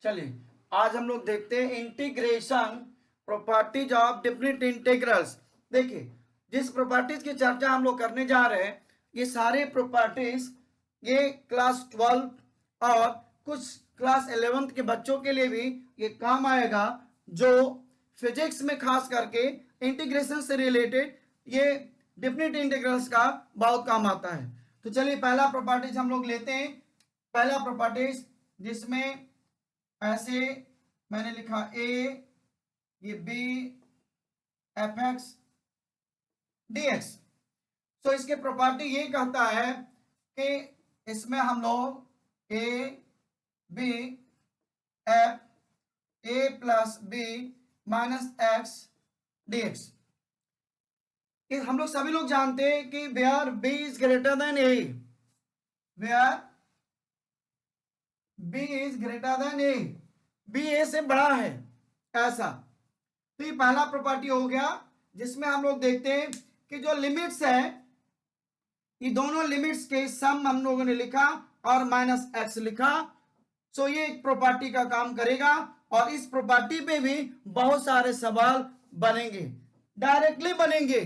चलिए आज हम लोग देखते हैं integration properties of different integrals. देखिए जिस प्रॉपर्टीज की चर्चा हम लोग करने जा रहे हैं ये सारे प्रॉपर्टीज ये क्लास 12 और कुछ क्लास 11th के बच्चों के लिए भी ये काम आएगा, जो फिजिक्स में खास करके इंटीग्रेशन से रिलेटेड ये डिफरेंट इंटीग्रल्स का बहुत काम आता है। तो चलिए पहला प्रॉपर्टीज हम लोग लेते हैं। पहला प्रॉपर्टीज जिसमें ऐसे मैंने लिखा ए, ये b F x D x. तो इसके प्रॉपर्टी ये कहता है कि इसमें हम लोग A B F A plus B minus X D X, हम लोग सभी लोग जानते हैं कि where B is greater than A, where B is greater than A, B A से बड़ा है ऐसा। तो ये पहला प्रॉपर्टी हो गया जिसमें हम लोग देखते हैं कि जो लिमिट्स है ये दोनों लिमिट्स के सम हम लोगों ने लिखा और माइनस एक्स लिखा। सो ये एक प्रॉपर्टी का काम करेगा और इस प्रॉपर्टी पे भी बहुत सारे सवाल बनेंगे, डायरेक्टली बनेंगे।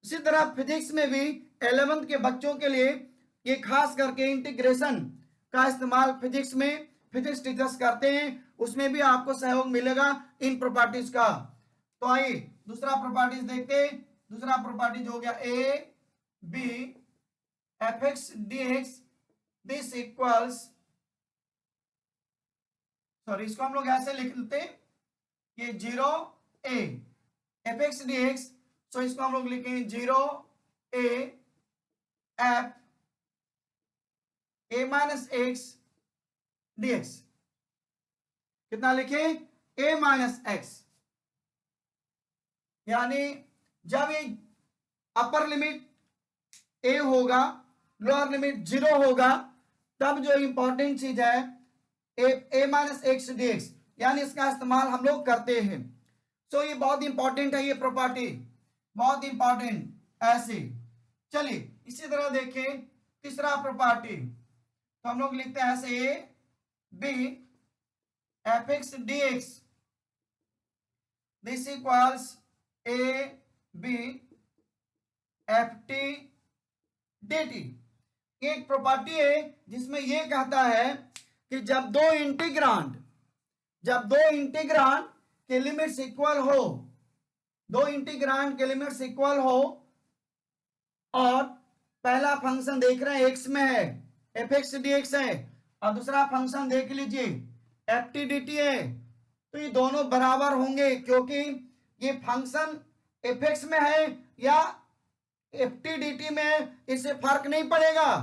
इसी तरह फिजिक्स में भी 11th के बच्चों के लिए ये खास करके इंटीग्रेशन का इस्तेमाल फिजिक्स में फिजिक्स टीचर्स करते हैं, उसमें भी आपको सहयोग मिलेगा इन प्रॉपर्टीज का। तो आइए दूसरा प्रॉपर्टीज देखते हैं। दूसरा प्रॉपर्टीज हो गया A B F x D x this equals, sorry इसको हम लोग ऐसे लिख लेते हैं, ये 0 A F x D X. So इसको हम लोग लिखेंगे 0 A F A minus X D X. कितना लिखे? ए माइनस एक्स, यानी जब ये अपर लिमिट ए होगा लोअर लिमिट 0 होगा तब जो इंपॉर्टेंट चीज है ए माइनस एक्स डी एक्स, यानी इसका इस्तेमाल हम लोग करते हैं। सो ये बहुत इंपॉर्टेंट है, ये प्रॉपर्टी बहुत इंपॉर्टेंट ऐसे। चलिए इसी तरह देखें तीसरा प्रॉपर्टी, तो हम लोग लिखते हैं ऐसे a B F x D x this equals a B f t d t. एक प्रॉपर्टी है जिसमें यह कहता है कि जब दो इंटीग्रांड के लिमिट्स इक्वल हो, दो इंटीग्रांड के लिमिट्स इक्वल हो और पहला फंक्शन देख रहे हैं एक्स में है एफ एक्स डी एक्स है और दूसरा फंक्शन देख लीजिए एफ टी डी टी है, तो ये दोनों बराबर होंगे क्योंकि ये फंक्शन एफ एक्स में है या एफ टी डी टी में, इससे फर्क नहीं पड़ेगा।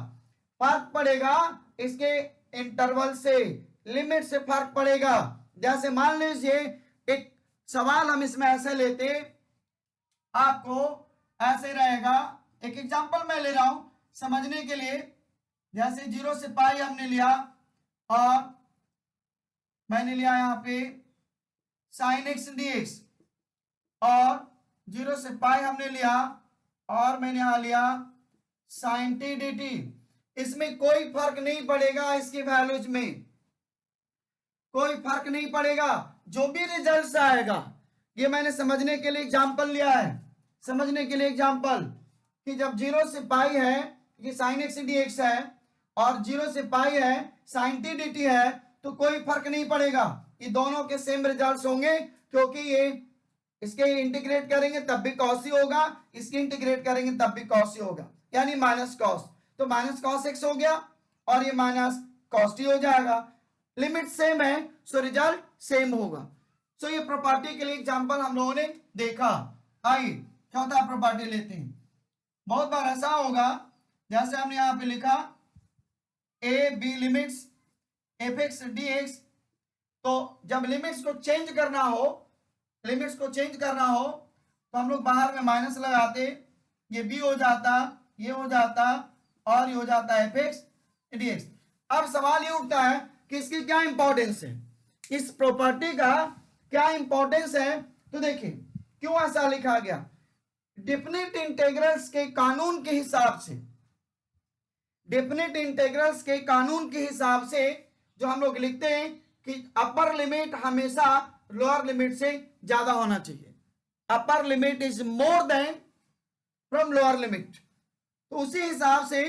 फर्क पड़ेगा इसके इंटरवल से, लिमिट से फर्क पड़ेगा। जैसे मान लीजिए एक सवाल हम इसमें ऐसे लेते, आपको ऐसे रहेगा, एक एग्जांपल मैं ले रहा हूं समझने के लिए। जैसे 0 से पाई हमने लिया और मैंने लिया यहां पे साइन एक्स डी एक्स, और 0 से पाई हमने लिया और मैंने यहां लिया साइन टी डी टी। इसमें कोई फर्क नहीं पड़ेगा, इसकी वैल्यूज में कोई फर्क नहीं पड़ेगा, जो भी रिजल्ट आएगा। ये मैंने समझने के लिए एग्जांपल लिया है, समझने के लिए एग्जांपल कि जब 0 से पाई है ये साइन एक्स डी एक्स है और 0 से पाई है साइन टी डी टी है, तो कोई फर्क नहीं पड़ेगा, ये दोनों के सेम रिजल्ट्स होंगे क्योंकि ये इसके इंटीग्रेट करेंगे तब भी कॉस ही होगा, इसके इंटीग्रेट करेंगे तब भी कॉस ही होगा, यानी माइनस कॉस। तो माइनस कॉस एक्स हो गया और ये माइनस कॉस टी हो जाएगा। लिमिट सेम है सो रिजल्ट सेम होगा। सो ये प्रॉपर्टी के लिए एग्जांपल हम लोगों ने देखा। आइए चौथा प्रॉपर्टी लेते हैं। बहुत बार ऐसा होगा जैसे हमने यहां पे लिखा a b limits f x D x, तो जब लिमिट्स को चेंज करना हो तो हम लोग बाहर में माइनस लगाते, ये बी हो जाता, ये हो जाता और ये हो जाता एफ एक्स डी एक्स। अब सवाल ये उठता है कि इसकी क्या इंपॉर्टेंस है, इस प्रॉपर्टी का क्या इंपॉर्टेंस है। तो देखिए क्यों ऐसा लिखा गया, डेफिनेट इंटीग्रल्स के कानून के हिसाब से, डेफिनेट इंटीग्रल्स के कानून के हिसाब से जो हम लोग लिखते हैं कि अपर लिमिट हमेशा लोअर लिमिट से ज्यादा होना चाहिए, upper limit is more than from lower limit. तो उसी हिसाब से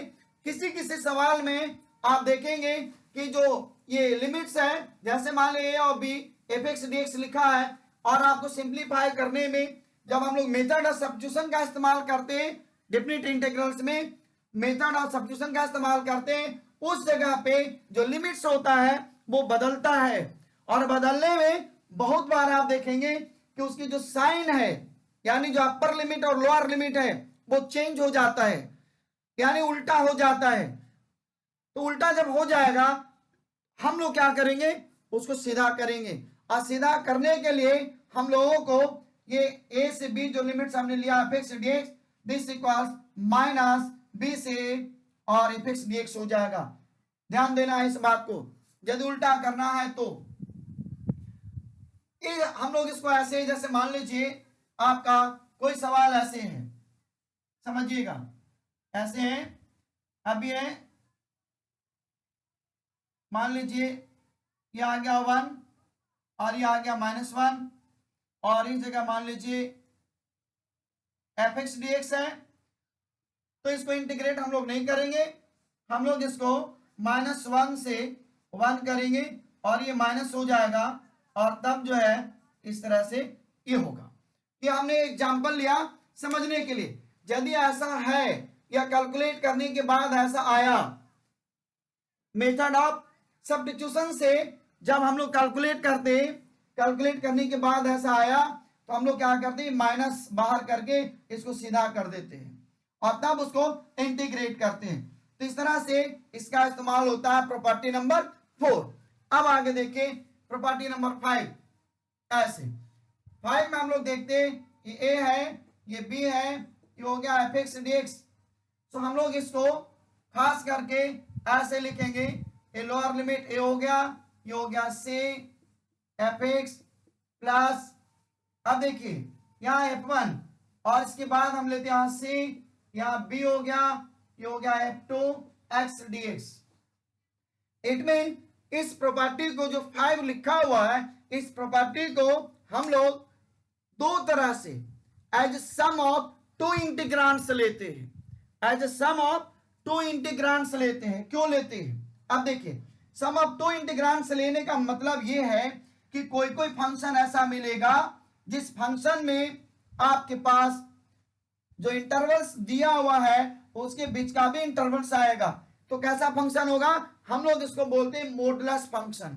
किसी किसी सवाल में आप देखेंगे कि जो ये लिमिट्स है, जैसे मान लीजिए a और b F x D x लिखा है, और आपको सिंप्लीफाई करने में जब हम लोग मेथड ऑफ सब्स्टिट्यूशन का इस्तेमाल करते हैं, डेफिनेट इंटीग्रल्स में मेथड ऑफ सब्स्टिट्यूशन का इस्तेमाल करते हैं, उस जगह पे जो लिमिट्स होता है वो बदलता है, और बदलने में बहुत बार आप देखेंगे कि उसकी जो साइन है, यानी जो अपर लिमिट और लोअर लिमिट है, वो चेंज हो जाता है, यानी उल्टा हो जाता है। तो उल्टा जब हो जाएगा, हम लोग क्या करेंगे, उसको सीधा करेंगे, और सीधा करने के लिए हम लोगों को ये a से b जो लिमिट्स हमने लिया F x D x, this equals minus b से और एफ एक्स डी एक्स हो जाएगा। ध्यान देना है इस बात को, यदि उल्टा करना है तो ये हम लोग इसको ऐसे, जैसे मान लीजिए आपका कोई सवाल ऐसे है, समझिएगा ऐसे है, अब ये मान लीजिए ये आ गया 1 और ये आ गया -1, और इस जगह मान लीजिए एफ एक्स डी एक्स है, तो इसको इंटीग्रेट हम लोग नहीं करेंगे, हम लोग इसको -1 से 1 करेंगे और ये माइनस हो जाएगा, और तब जो है इस तरह से ये होगा। ये हमने एग्जांपल लिया समझने के लिए। यदि ऐसा है या कैलकुलेट करने के बाद ऐसा आया, मेथड ऑफ सब्स्टिट्यूशन से जब हम लोग कैलकुलेट करते हैं, कैलकुलेट करने के बाद ऐसा आया, तो हम लोग क्या करते हैं, माइनस बाहर करके इसको सीधा कर देते हैं और तब उसको इंटीग्रेट करते हैं। तो इस तरह से इसका इस्तेमाल होता है प्रॉपर्टी नंबर 4। अब आगे देखिए प्रॉपर्टी नंबर 5। ऐसे 5 में हम लोग देखते हैं, ये a है, ये b है, ये हो गया एफ एक्स डी एक्स। तो हम लोग इसको खास करके ऐसे लिखेंगे, ये लोअर लिमिट a हो गया, ये हो गया c एफ एक्स प्लस, अब देखिए यहाँ f1, और इसके बाद हम लेते हैं यहाँ c, यहाँ b हो गया, ये हो गया f2 x D x. It mean इस प्रॉपर्टी को जो 5 लिखा हुआ है, इस प्रॉपर्टी को हम लोग दो तरह से एज सम ऑफ टू इंटीग्रांड्स लेते हैं, एज सम ऑफ टू इंटीग्रांड्स लेते हैं। क्यों लेते हैं, अब देखिए सम ऑफ टू इंटीग्रांड्स लेने का मतलब ये है कि कोई कोई फंक्शन ऐसा मिलेगा जिस फंक्शन में आपके पास जो इंटरवल्स दिया हुआ है उसके बीच का भी इंटरवल्स आएगा। तो कैसा फंक्शन होगा, हम लोग इसको बोलते हैं मॉडुलस फंक्शन।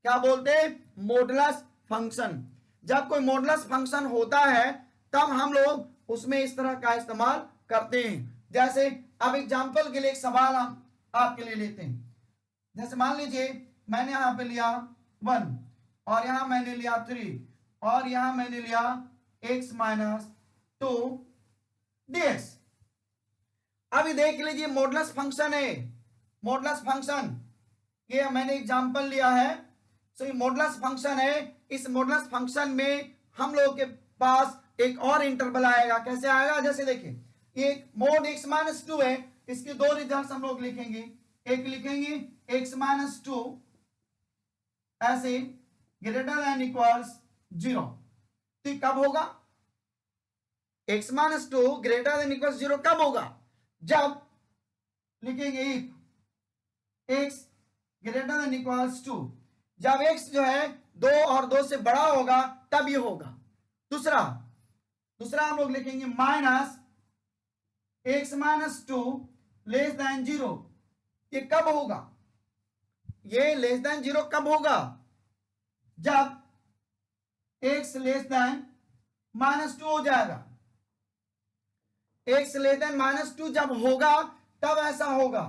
क्या बोलते हैं, मॉडुलस फंक्शन। जब कोई मॉडुलस फंक्शन होता है तब हम लोग उसमें इस तरह का इस्तेमाल करते हैं। जैसे अब एग्जांपल के लिए एक सवाल हम आपके लिए लेते हैं, जैसे मान लीजिए मैंने यहां पे लिया 1 और यहां मैंने लिया 3 और यहां मैंने लिया x माइनस 2 dx। अभी देख लीजिए मॉडुलस फंक्शन है, मॉडुलस फंक्शन, ये मैंने एग्जांपल लिया है। सो ये मॉडुलस फंक्शन है, इस मॉडुलस फंक्शन में हम लोग के पास एक और इंटरवल आएगा। कैसे आएगा, जैसे देखिए एक मोड x माइनस 2 है, इसके दो रिजल्ट हम लोग लिखेंगे, एक लिखेंगे x माइनस 2 ऐसे ग्रेटर देन इक्वल्स 0। तो कब होगा, x minus 2 greater than equals 0 कब होगा, जब लिखेंगे if x greater than equals 2, जब x जो है 2 और 2 से बड़ा होगा तब ये होगा। दूसरा हम लोग लिखेंगे minus x minus 2 less than 0। ये कब होगा, ये लेस देन 0 कब होगा, जब x लेस देन माइनस 2 हो जाएगा। x लेस देन माइनस 2 जब होगा तब ऐसा होगा,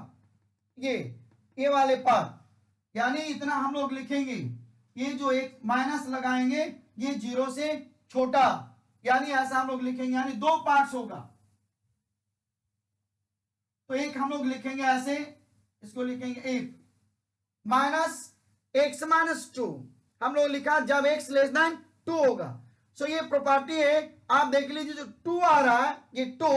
ये वाले पार्ट, यानी इतना हम लोग लिखेंगे, ये जो एक माइनस लगाएंगे ये 0 से छोटा, यानी ऐसा हम लोग लिखेंगे, यानी दो पार्ट्स होगा। तो एक हम लोग लिखेंगे ऐसे, इसको लिखेंगे इफ माइनस x माइनस 2 हम लोग लिखा जब x लेस देन 2 होगा। सो ये प्रॉपर्टी है, आप देख लीजिए जो 2 आ रहा है, ये 2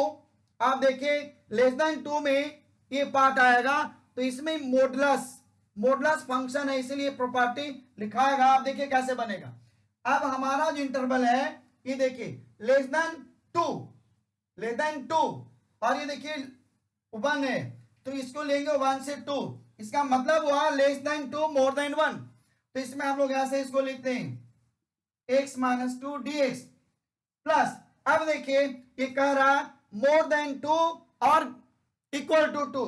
आप देखिए लेस देन 2 में ये पार्ट आएगा, तो इसमें मॉडुलस मॉडुलस फंक्शन है इसलिए प्रॉपर्टी लिखाएगा। आप देखिए कैसे बनेगा। अब हमारा जो इंटरवल है ये देखिए लेस देन 2 और ये देखिए 1 है तो इसको लेंगे 1 से 2, इसका मतलब हुआ लेस देन 2 मोर देन 1। तो इसमें हम लोग ऐसे इसको लिखते हैं x माइनस 2 dx प्लस, अब देखिए ये कह रहा है मोर देन 2 और इक्वल टू 2,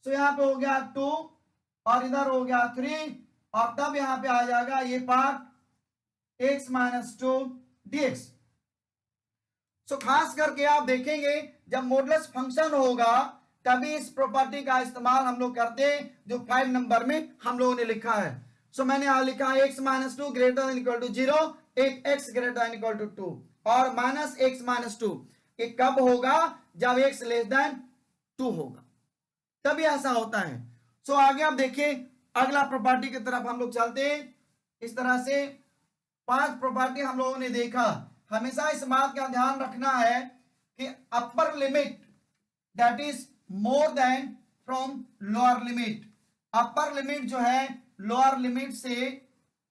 सो यहां पे हो गया 2 और इधर हो गया 3 और तब यहां पे आ जाएगा ये पार्ट x माइनस 2 dx। सो खास करके आप देखेंगे जब मॉडुलस फंक्शन होगा तभी इस प्रॉपर्टी का इस्तेमाल हम लोग करते हैं जो 5 नंबर में हम लोगों ने लिखा है। सो मैंने यहां लिखा है x minus 2 greater than equal to 0, एक x greater than equal to 2 और माइनस x माइनस 2 ये कब होगा जब x लेस देन 2 होगा, तभी ऐसा होता है। सो आगे आप देखिए अगला प्रॉपर्टी की तरफ हम लोग चलते हैं। इस तरह से 5 प्रॉपर्टी हम लोगों ने देखा। हमेशा इस बात का ध्यान रखना है कि upper limit that is more than from lower limit, upper limit जो है लोअर लिमिट से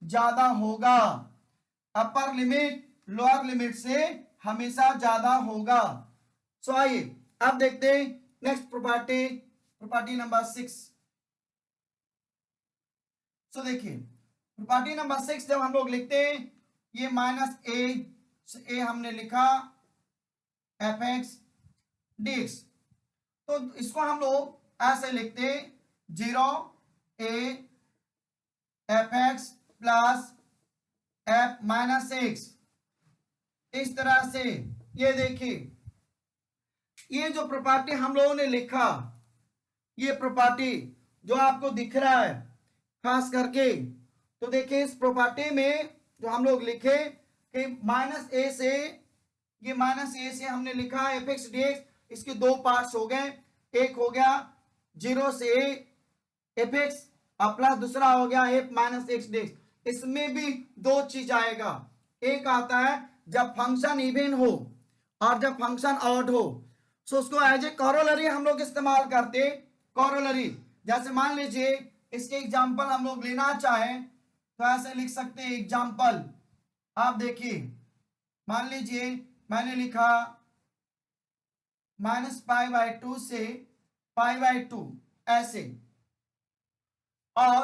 ज्यादा होगा, अपर लिमिट लोअर लिमिट से हमेशा ज्यादा होगा। सो आइए अब देखते हैं नेक्स्ट प्रॉपर्टी, प्रॉपर्टी नंबर 6। सो देखिए प्रॉपर्टी नंबर 6 जब हम लोग लिखते हैं ये माइनस ए हमने लिखा एफ एक्स dx, तो इसको हम लोग ऐसे लिखते हैं 0 a F x plus F minus x, इस तरह से। ये देखिए ये जो प्रॉपर्टी हम लोगों ने लिखा, ये प्रॉपर्टी जो आपको दिख रहा है खास करके, तो देखिए इस प्रॉपर्टी में जो हम लोग लिखे कि माइनस ए से, ये माइनस ए से हमने लिखा एफ एक्स डी एक्स, इसके दो पार्ट्स हो गए, एक हो गया 0 से एफ एक्स और प्लस दूसरा हो गया F minus X D x. इसमें भी दो चीज आएगा, एक आता है जब फंक्शन इवन हो और जब फंक्शन ऑड हो। सो उसको एज ए कॉरोलरी हम लोग इस्तेमाल करते, कॉरोलरी। जैसे मान लीजिए इसके एग्जांपल हम लोग लेना चाहें तो ऐसे लिख सकते हैं एग्जांपल। आप देखिए मान लीजिए मैंने लिखा माइनस पाई बाई 2 से पाई बाई 2 ऐसे, और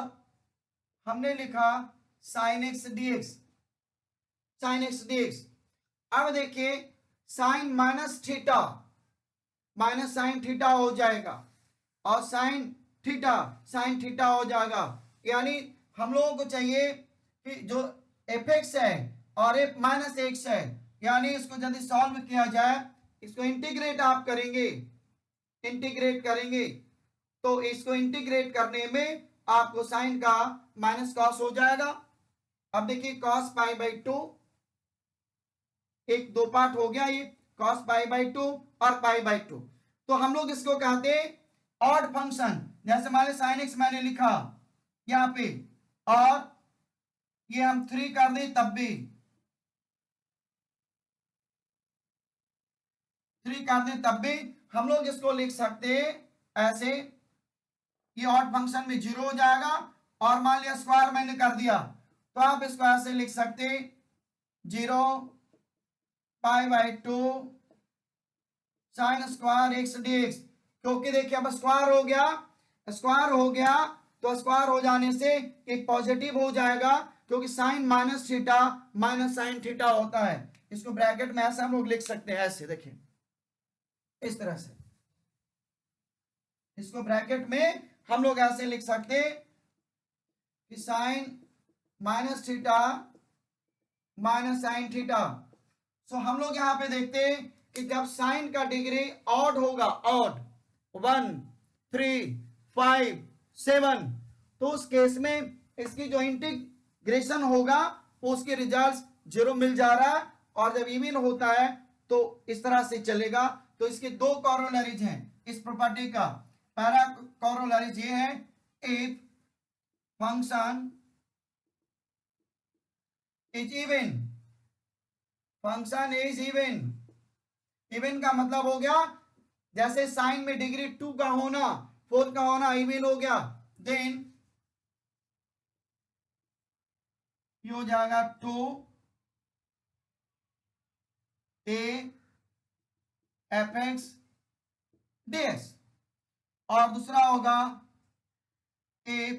हमने लिखा sine x dx, sine x dx. अब देखिए sine minus theta minus sine theta हो जाएगा और साइन थीटा हो जाएगा। यानी हम लोगों को चाहिए कि जो एफ एक्स है और एफ माइनस एक्स है, यानी इसको यदि सॉल्व किया जाए, इसको इंटीग्रेट आप करेंगे, इंटीग्रेट करेंगे तो इसको इंटीग्रेट करने में आपको साइन का माइनस कॉस हो जाएगा। अब देखिए कॉस पाई बाई 2, एक दो पार्ट हो गया, ये कॉस पाई बाई 2 और पाई बाई 2। तो हम लोग इसको कहते हैं ऑड फंक्शन। जैसे मान लीजिए साइन एक्स मैंने लिखा यहां पे और ये हम 3 कर दें तब भी 3 कर दें तब भी हम लोग इसको लिख सकते हैं ऐसे, ये ऑड फंक्शन में 0 हो जाएगा। और मान लिया स्क्वायर मैंने कर दिया तो आप इसको ऐसे लिख सकते 0 pi by 2 sine square x dx, क्योंकि देखिए अब स्क्वायर हो गया, स्क्वायर हो गया तो स्क्वायर हो जाने से एक पॉजिटिव हो जाएगा, क्योंकि sine minus theta minus sine theta होता है। इसको ब्रैकेट में ऐसे हम लोग लिख सकते हैं, ऐसे देखिए इस तरह से, इसको ब्रैकेट में हम लोग ऐसे लिख सकते कि sine minus theta minus sine theta. So हम लोग यहां पे देखते हैं कि जब साइन का डिग्री ऑड होगा, ऑड 1 3 5 7, तो उस केस में इसकी जो इंटीग्रेशन होगा उसके रिजल्ट 0 मिल जा रहा है, और जब इवन होता है तो इस तरह से चलेगा। तो इसके दो कॉरोलरीज हैं इस प्रॉपर्टी का। पहला कॉरोलरीज ये है if function is even, function is even, even का मतलब हो गया जैसे साइन में डिग्री 2 का होना 4 का होना इवन हो गया, देन ये हो जाएगा 2a fx dx, और दूसरा होगा if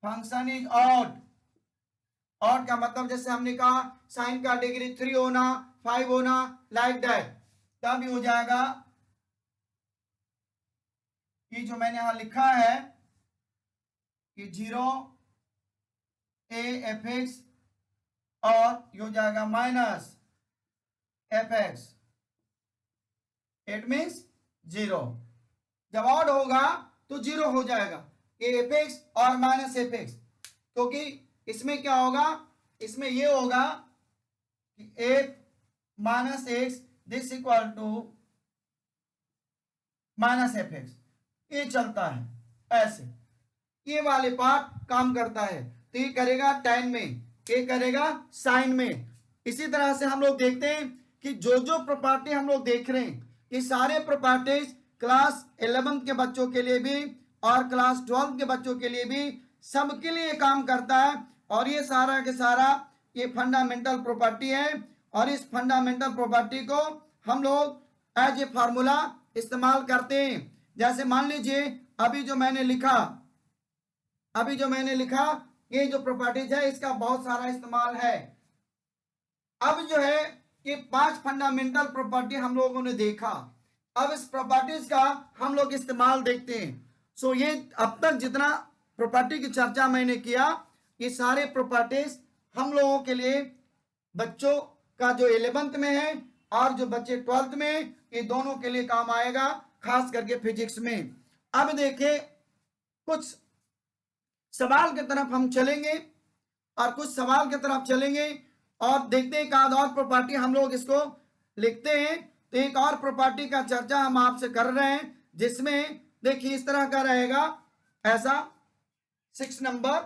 function is odd. Odd का मतलब जैसे हमने कहा साइन का डिग्री 3 होना, 5 होना, लाइक दैट, तब ये हो जाएगा ये जो मैंने यहां लिखा है कि 0a fx, और ये हो जाएगा माइनस fx, इट मीन्स 0। जब ऑड होगा तो 0 हो जाएगा ये एफएक्स और माइनस एफएक्स, क्योंकि इसमें क्या होगा, इसमें ये होगा कि f minus x this equal to minus f x, ये चलता है ऐसे, ये वाले पार्ट काम करता है। तो ये करेगा tan में, ये करेगा साइन में। इसी तरह से हम लोग देखते हैं कि जो जो प्रॉपर्टी हम लोग देख रहे हैं, ये सारे प्रॉपर्टीज क्लास 11 के बच्चों के लिए भी और क्लास 12 के बच्चों के लिए भी, सबके लिए काम करता है। और ये सारा के सारा ये फंडामेंटल प्रॉपर्टी है, और इस फंडामेंटल प्रॉपर्टी को हम लोग एज ए फार्मूला इस्तेमाल करते हैं। जैसे मान लीजिए अभी जो मैंने लिखा ये जो प्रॉपर्टीज है इसका बहुत सारा इस्तेमाल है। अब जो है ये 5 फंडामेंटल प्रॉपर्टी हम लोगों ने देखा, अब इस प्रॉपर्टीज का हम लोग इस्तेमाल देखते हैं। सो ये अब तक जितना प्रॉपर्टी की चर्चा मैंने किया, ये सारे प्रॉपर्टीज हम लोगों के लिए, बच्चों का जो 11th में है और जो बच्चे 12th में, ये दोनों के लिए काम आएगा, खास करके फिजिक्स में। अब देखिए कुछ सवाल की तरफ हम चलेंगे और कुछ सवाल की तरफ चलेंगे और देखते हैं एक आध और प्रॉपर्टी हम लोग इसको लिखते हैं। तो एक और प्रॉपर्टी का चर्चा हम आपसे कर रहे हैं, जिसमें देखिए इस तरह का रहेगा, ऐसा 6 नंबर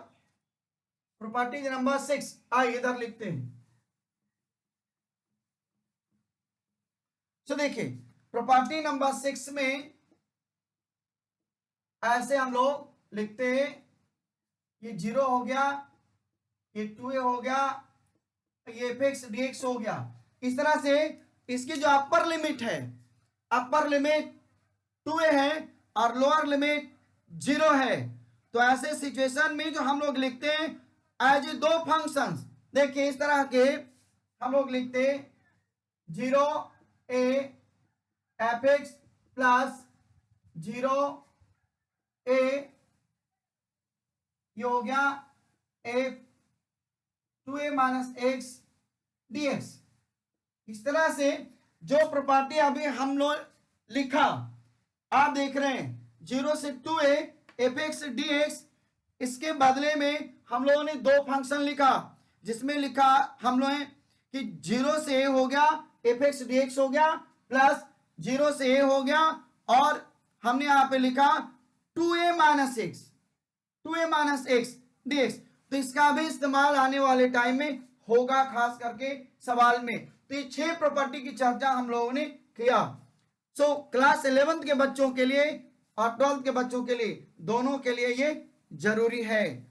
प्रॉपर्टी नंबर 6, आइए इधर लिखते हैं। तो देखिए प्रॉपर्टी नंबर 6 में ऐसे हम लोग लिखते हैं, ये 0 हो गया, ये 2a हो गया, ये fx dx हो गया। इस तरह से इसकी जो अपर लिमिट है, अपर लिमिट 2a है और लोअर लिमिट 0 है। तो ऐसे सिचुएशन में जो हम लोग लिखते हैं एज ए 2 फंक्शंस, देखिए इस तरह के हम लोग लिखते हैं 0a fx प्लस 0a, ये हो गया f 2a minus x dx। इस तरह से जो प्रॉपर्टी अभी हम लोग लिखा, आप देख रहे हैं 0 से 2a fx dx, इसके बदले में हम लोगों ने 2 फंक्शन लिखा, जिसमें लिखा हम लोगों ने कि 0 से a हो गया fx dx हो गया, प्लस 0 से a हो गया, और हमने यहां पे लिखा 2a माइनस एक्स dx। तो इसका भी इस्तेमाल आने वाले टाइम में होगा, खास करके सवाल में। तो ये 6 प्रॉपर्टी की चर्चा हम लोगों ने किया। सो क्लास 11th के बच्चों के लिए और 12th के बच्चों के लिए, दोनों के लिए ये जरूरी है।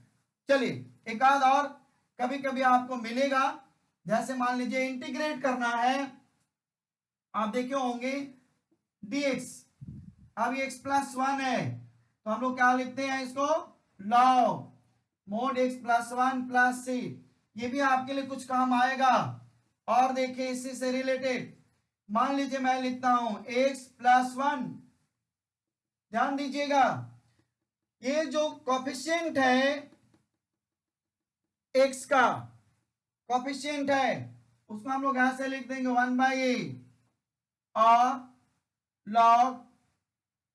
चलिए एक आध और कभी कभी आपको मिलेगा, जैसे मान लीजिए इंटीग्रेट करना है, आप देखे होंगे dx, अब ये x प्लस 1 है, तो हम लोग क्या लिखते हैं इसको, log mode x plus 1 plus c। ये भी आपके लिए कुछ काम आएगा। और देखिए इसी से रिलेटेड मान लीजिए मैं लिखता हूं x प्लस 1, ध्यान दीजिएगा ये जो कोफिशिएंट है x का कोफिशिएंट है, उसको हम लोग ऐसे लिख देंगे 1/a और log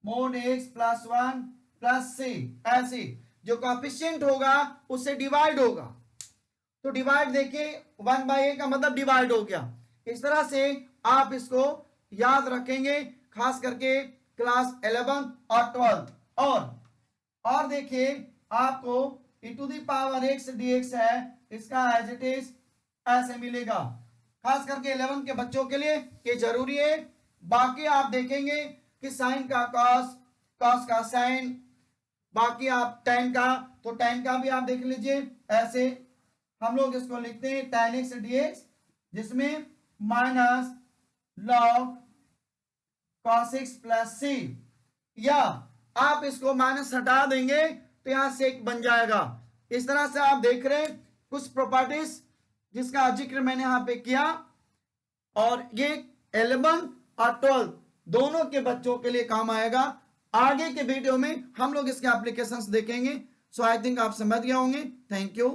mode x plus 1 plus c। ऐसे जो कोफिशिएंट होगा उससे डिवाइड होगा, तो डिवाइड देखिए 1/a का मतलब डिवाइड हो गया। इस तरह से आप इसको याद रखेंगे, खास करके क्लास 11 और 12। और देखिए आपको e⁻x dx है, इसका एज इट इज ऐसे मिलेगा, खास करके 11 के बच्चों के लिए ये जरूरी है। बाकी आप देखेंगे कि साइन का कॉस, कॉस का साइन, बाकी आप tan का, तो tan का भी आप देख लीजिए, ऐसे हम लोग इसको लिखते हैं tan x dx, जिसमें minus log cos x plus c, या आप इसको माइनस हटा देंगे तो यहां सेक बन जाएगा। इस तरह से आप देख रहे हैं कुछ प्रॉपर्टीज जिसका जिक्र मैंने यहां पे किया, और ये 11 और 12 दोनों के बच्चों के लिए काम आएगा। आगे के वीडियो में हम लोग इसके एप्लीकेशंस देखेंगे। सो आई थिंक आप समझ गए होंगे। Thank you.